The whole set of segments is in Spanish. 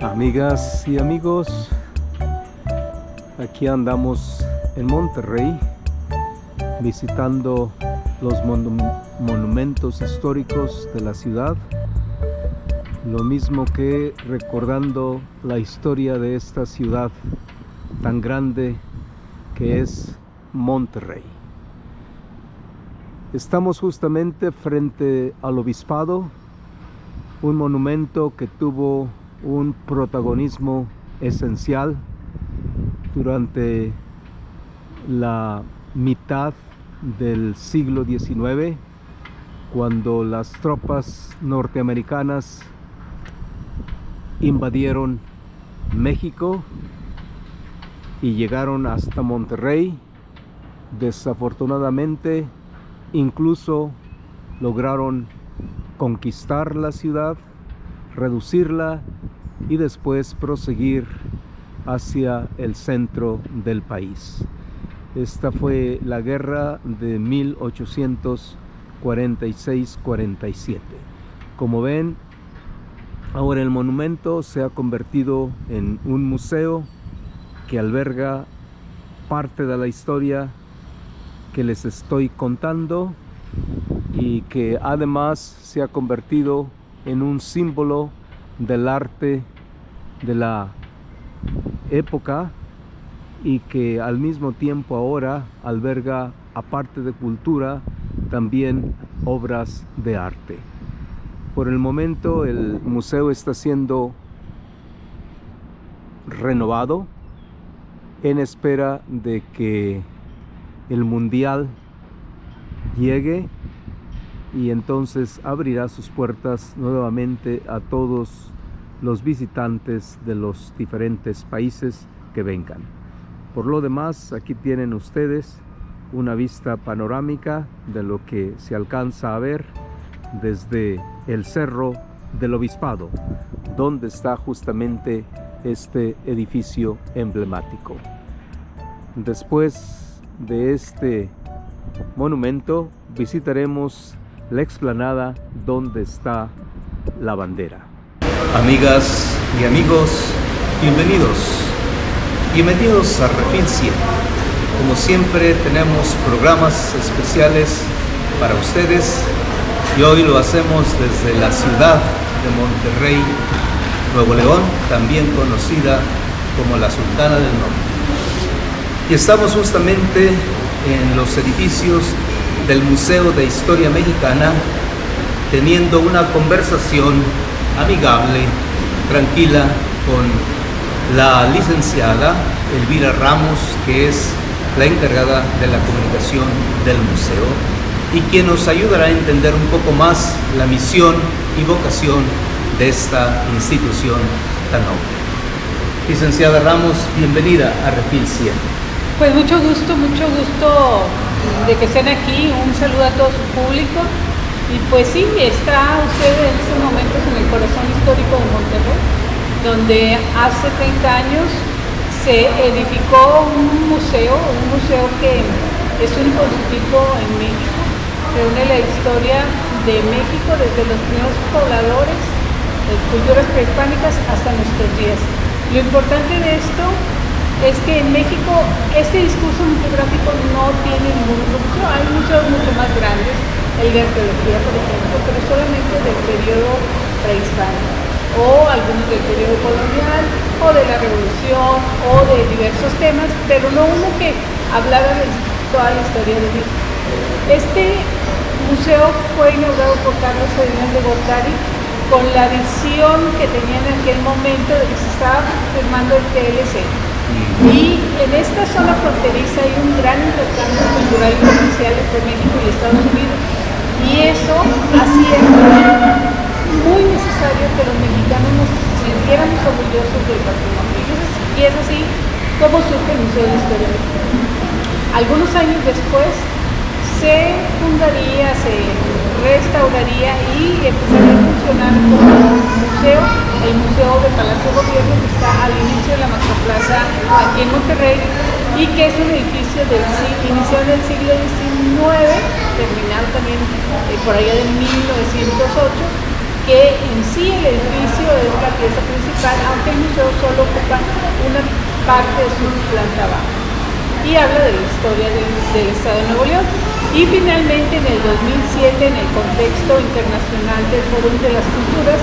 Amigas y amigos, aquí andamos en Monterrey visitando los monumentos históricos de la ciudad, lo mismo que recordando la historia de esta ciudad tan grande que es Monterrey. Estamos justamente frente al obispado, un monumento que tuvo un protagonismo esencial durante la mitad del siglo XIX, cuando las tropas norteamericanas invadieron México y llegaron hasta Monterrey. Desafortunadamente, incluso lograron conquistar la ciudad, reducirla y después proseguir hacia el centro del país. Esta fue la guerra de 1846-47. Como ven, ahora el monumento se ha convertido en un museo que alberga parte de la historia que les estoy contando y que además se ha convertido en un símbolo del arte de la época y que al mismo tiempo ahora alberga, aparte de cultura, también obras de arte. Por el momento el museo está siendo renovado en espera de que el mundial llegue y entonces abrirá sus puertas nuevamente a todos los visitantes de los diferentes países que vengan. Por lo demás, aquí tienen ustedes una vista panorámica de lo que se alcanza a ver desde el Cerro del Obispado, donde está justamente este edificio emblemático. Después de este monumento visitaremos la explanada donde está la bandera. Amigas y amigos, bienvenidos a Refil 100. Como siempre tenemos programas especiales para ustedes y hoy lo hacemos desde la ciudad de Monterrey, Nuevo León, también conocida como la Sultana del Norte. Y estamos justamente en los edificios del Museo de Historia Mexicana, teniendo una conversación amigable, tranquila, con la licenciada Elvira Ramos, que es la encargada de la comunicación del museo y quien nos ayudará a entender un poco más la misión y vocación de esta institución tan noble. Licenciada Ramos, bienvenida a Refil 100. Pues mucho gusto de que estén aquí, un saludo a todo su público y pues sí, está usted en estos momentos en el corazón histórico de Monterrey, donde hace 30 años se edificó un museo que es único en su tipo en México, reúne la historia de México desde los primeros pobladores, de culturas prehispánicas hasta nuestros días. Lo importante de esto es que en México este discurso museográfico no tiene ningún museo. Hay museos mucho más grandes, el de arqueología por ejemplo, pero solamente del periodo prehispánico, o algunos del periodo colonial, o de la revolución, o de diversos temas, pero no uno que hablara de toda la historia de México. Este museo fue inaugurado por Carlos Salinas de Gortari con la visión que tenía en aquel momento de que se estaba firmando el TLC. Y en esta zona fronteriza hay un gran intercambio cultural y comercial entre México y Estados Unidos. Y eso hacía muy necesario que los mexicanos nos sintiéramos orgullosos del patrimonio. Y es así como surge el Museo de Historia Mexicana. Algunos años después se fundaría, se restauraría y empezaría a funcionar como museo, el Museo de Palacio de Gobierno, que está al inicio de la Macroplaza aquí en Monterrey y que es un edificio iniciado en el siglo XIX, terminado también por allá de 1908, que en sí el edificio es la pieza principal, aunque el museo solo ocupa una parte de su planta baja. Y habla de la historia del Estado de Nuevo León. Y finalmente en el 2007, en el contexto internacional del Fórum de las Culturas,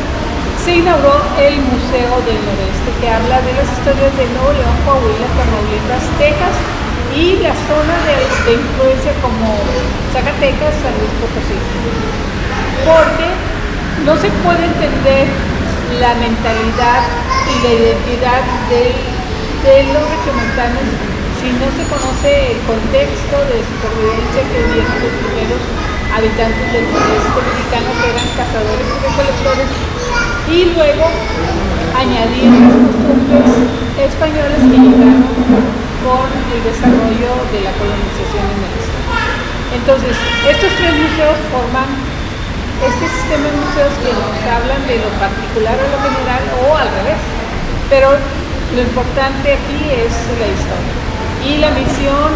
se inauguró el Museo del Noreste, que habla de las historias de Nuevo León, Coahuila, Tamaulipas, Texas y la zona de influencia como Zacatecas, San Luis Potosí. Porque no se puede entender la mentalidad y la identidad de los regiomontanos si no se conoce el contexto de supervivencia que vivieron los primeros habitantes del sureste mexicano, que eran cazadores y recolectores, y luego añadir las costumbres españolas que llegaron con el desarrollo de la colonización en el estado. Entonces, estos tres museos forman este sistema de museos que nos hablan de lo particular o lo general, o al revés, pero lo importante aquí es la historia. Y la misión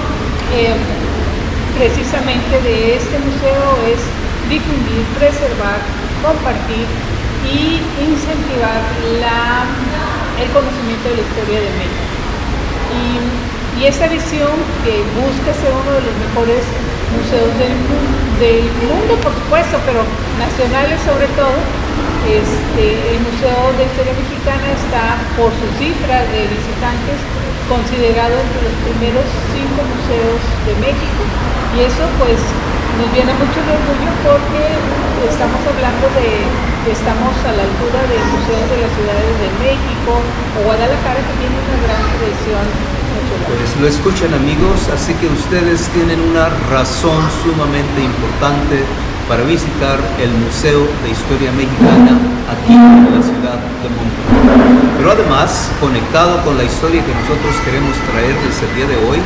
precisamente de este museo es difundir, preservar, compartir y incentivar el conocimiento de la historia de México. Y esta visión, que busca ser uno de los mejores museos del mundo, por supuesto, pero nacionales sobre todo, el Museo de Historia Mexicana está, por su cifra de visitantes, considerado entre los primeros 5 museos de México, y eso pues nos viene mucho de orgullo, porque estamos hablando estamos a la altura de museos de las ciudades de México o Guadalajara, que tienen una gran tradición. Pues lo escuchan, amigos, así que ustedes tienen una razón sumamente importante para visitar el Museo de Historia Mexicana aquí en la ciudad de Monterrey. Pero además, conectado con la historia que nosotros queremos traerles el día de hoy,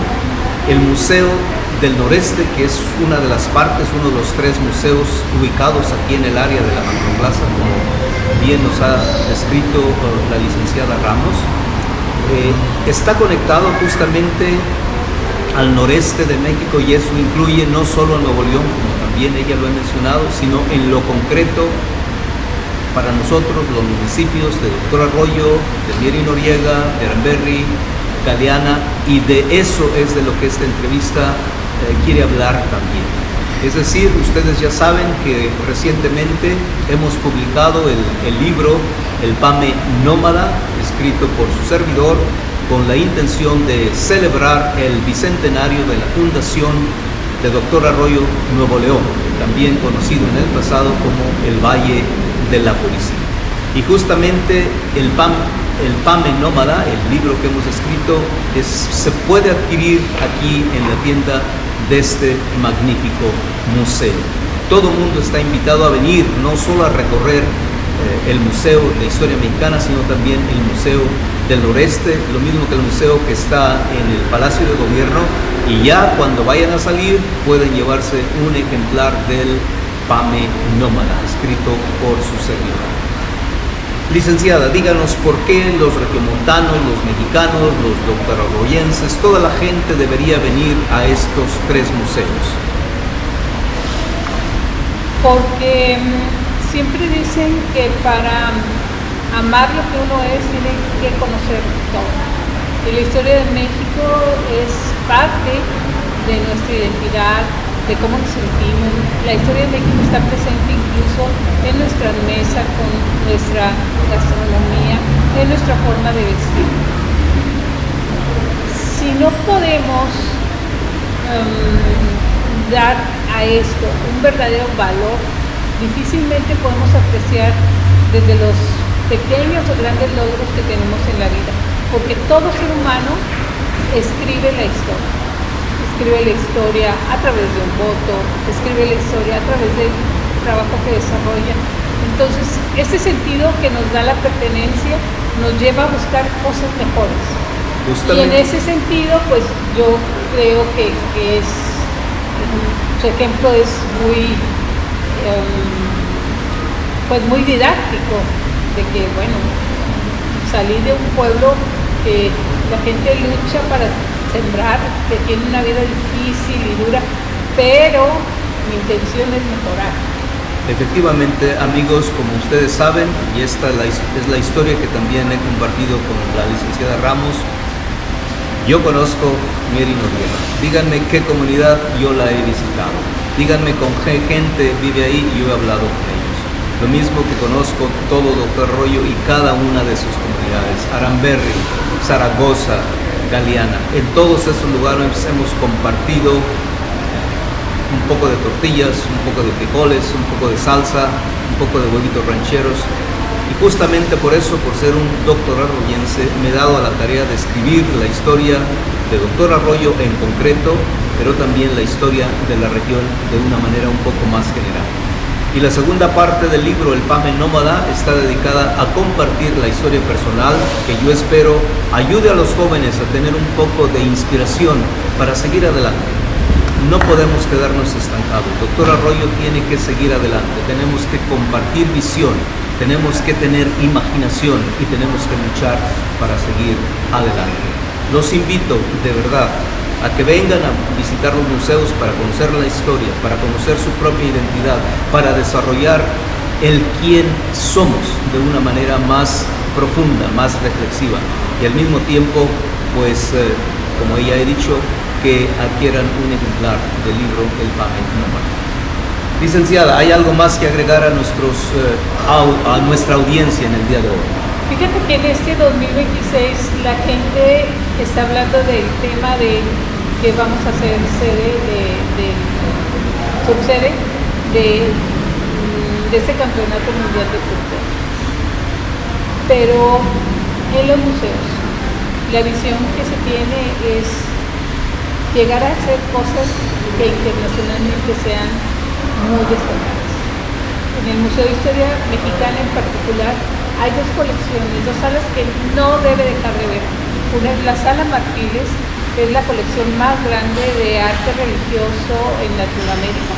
el Museo del Noreste, que es una de las partes, uno de los 3 museos ubicados aquí en el área de la Macroplaza, como bien nos ha descrito la licenciada Ramos, está conectado justamente al noreste de México, y eso incluye no solo a Nuevo León, como también ella lo ha mencionado, sino en lo concreto para nosotros los municipios de Doctor Arroyo, de Mier y Noriega, de Aramberri, Galeana, y de eso es de lo que esta entrevista quiere hablar también. Es decir, ustedes ya saben que recientemente hemos publicado el libro El Pame Nómada, escrito por su servidor, con la intención de celebrar el bicentenario de la fundación de Doctor Arroyo, Nuevo León, también conocido en el pasado como el Valle de la Policía. Y justamente el Pame Nómada, el libro que hemos escrito, se puede adquirir aquí en la tienda de este magnífico museo. Todo el mundo está invitado a venir, no solo a recorrer el Museo de Historia Mexicana, sino también el Museo del Noreste, lo mismo que el museo que está en el Palacio de Gobierno, y ya cuando vayan a salir pueden llevarse un ejemplar del Pame Nómada, escrito por su servidor. Licenciada, díganos por qué los regiomontanos, los mexicanos, los doctorarroyenses, toda la gente debería venir a estos 3 museos. Porque siempre dicen que para amar lo que uno es, tiene que conocer todo. Y la historia de México es parte de nuestra identidad, de cómo nos sentimos. La historia de México está presente incluso en nuestra mesa, con nuestra gastronomía, en nuestra forma de vestir. Si no podemos dar a esto un verdadero valor, difícilmente podemos apreciar desde los pequeños o grandes logros que tenemos en la vida, porque todo ser humano escribe la historia. Escribe la historia a través de un voto, escribe la historia a través del trabajo que desarrolla. Entonces, este sentido que nos da la pertenencia nos lleva a buscar cosas mejores. Justamente. Y en ese sentido, pues yo creo que su ejemplo es muy didáctico, de que, bueno, salí de un pueblo que la gente lucha para sembrar, que tiene una vida difícil y dura, pero mi intención es mejorar. Efectivamente, amigos, como ustedes saben, y esta es la historia que también he compartido con la licenciada Ramos, yo conozco Mier y Noriega. Díganme qué comunidad yo la he visitado. Díganme con qué gente vive ahí y yo he hablado con ellos. Lo mismo que conozco todo Doctor Arroyo y cada una de sus comunidades. Aramberri, Zaragoza, Galeana. En todos esos lugares hemos compartido un poco de tortillas, un poco de frijoles, un poco de salsa, un poco de huevitos rancheros. Y justamente por eso, por ser un doctor arroyense, me he dado a la tarea de escribir la historia de Doctor Arroyo en concreto, pero también la historia de la región de una manera un poco más general. Y la segunda parte del libro, El Pame Nómada, está dedicada a compartir la historia personal que yo espero ayude a los jóvenes a tener un poco de inspiración para seguir adelante. No podemos quedarnos estancados. Doctor Arroyo tiene que seguir adelante. Tenemos que compartir visión, tenemos que tener imaginación y tenemos que luchar para seguir adelante. Los invito de verdad a que vengan a visitar los museos para conocer la historia, para conocer su propia identidad, para desarrollar el quién somos de una manera más profunda, más reflexiva y al mismo tiempo, pues, como ya he dicho, que adquieran un ejemplar del libro El Pame Nómada. Licenciada, ¿hay algo más que agregar a nuestra audiencia en el día de hoy? Fíjate que en este 2026 la gente está hablando del tema de que vamos a ser subsede de este campeonato mundial de fútbol. Pero en los museos, la visión que se tiene es llegar a hacer cosas que internacionalmente sean muy destacadas. En el Museo de Historia Mexicana en particular hay dos colecciones, dos salas que no debe dejar de ver. Una es la Sala Marfiles, que es la colección más grande de arte religioso en Latinoamérica,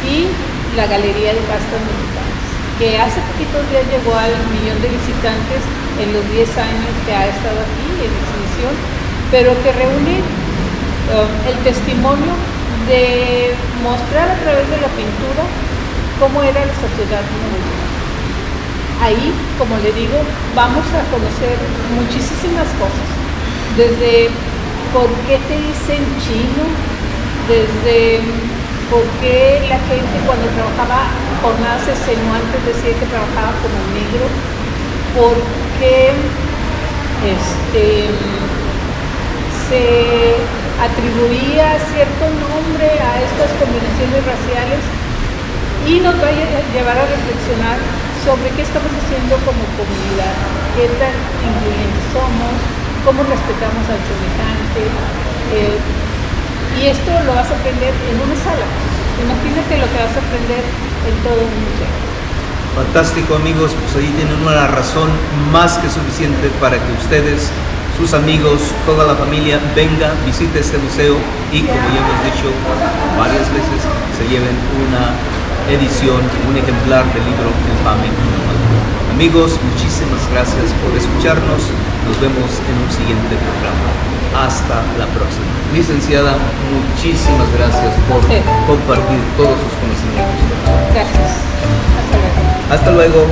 y la Galería de Castas Mexicanas, que hace poquitos días llegó al 1.000.000 de visitantes en los 10 años que ha estado aquí en exhibición, pero que reúne el testimonio de mostrar a través de la pintura cómo era la sociedad moderna. Ahí, como le digo, vamos a conocer muchísimas cosas, desde por qué te dicen chino, desde por qué la gente cuando trabajaba jornadas extenuantes decía que trabajaba como negro, por qué se atribuía cierto nombre a estas combinaciones raciales, y nos va a llevar a reflexionar sobre qué estamos haciendo como comunidad, qué tan incluyentes somos, cómo respetamos al semejante, y esto lo vas a aprender en una sala. Imagínate lo que vas a aprender en todo un museo. Fantástico, amigos, pues ahí tienen una razón más que suficiente para que ustedes, sus amigos, toda la familia venga, visite este museo y, como ya hemos dicho varias veces, se lleven una edición, un ejemplar del libro El Pame Nómada. Amigos, muchísimas gracias por escucharnos. Nos vemos en un siguiente programa. Hasta la próxima. Licenciada, muchísimas gracias por compartir todos sus conocimientos. Gracias. Hasta luego. Hasta luego.